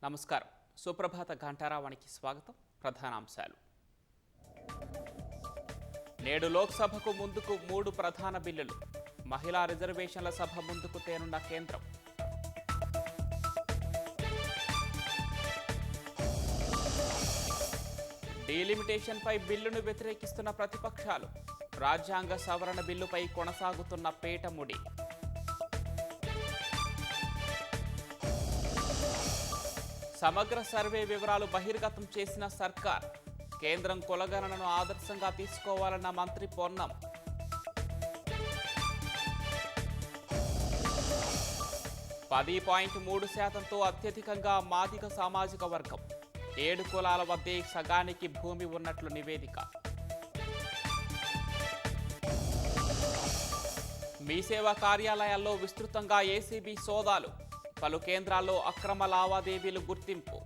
నమస్కారం. సుప్రభాత ఘంటారావానికి స్వాగతం. ప్రధానాంశాలు. నేడు లోక్సభకు ముందుకు 3 ప్రధాన బిల్లులు. మహిళా రిజర్వేషన్ల సభ ముందుకు తేనున్న కేంద్రం. డీలిమిటేషన్పై బిల్లును వ్యతిరేకిస్తున్న ప్రతిపక్షాలు. రాజ్యాంగ సవరణ బిల్లుపై కొనసాగుతున్న పేటముడి. సమగ్ర సర్వే వివరాలు బహిర్గతం చేసిన సర్కార్. కేంద్రం కులగణనను ఆదర్శంగా తీసుకోవాలన్న మంత్రి పొన్నం. %3% అత్యధికంగా మాదిగ సామాజిక వర్గం. 7 కులాల వద్దే సగానికి భూమి ఉన్నట్లు నివేదిక. మీ సేవా కార్యాలయాల్లో విస్తృతంగా ఏసీబీ సోదాలు. పలు కేంద్రాల్లో అక్రమ లావాదేవీలు గుర్తింపు.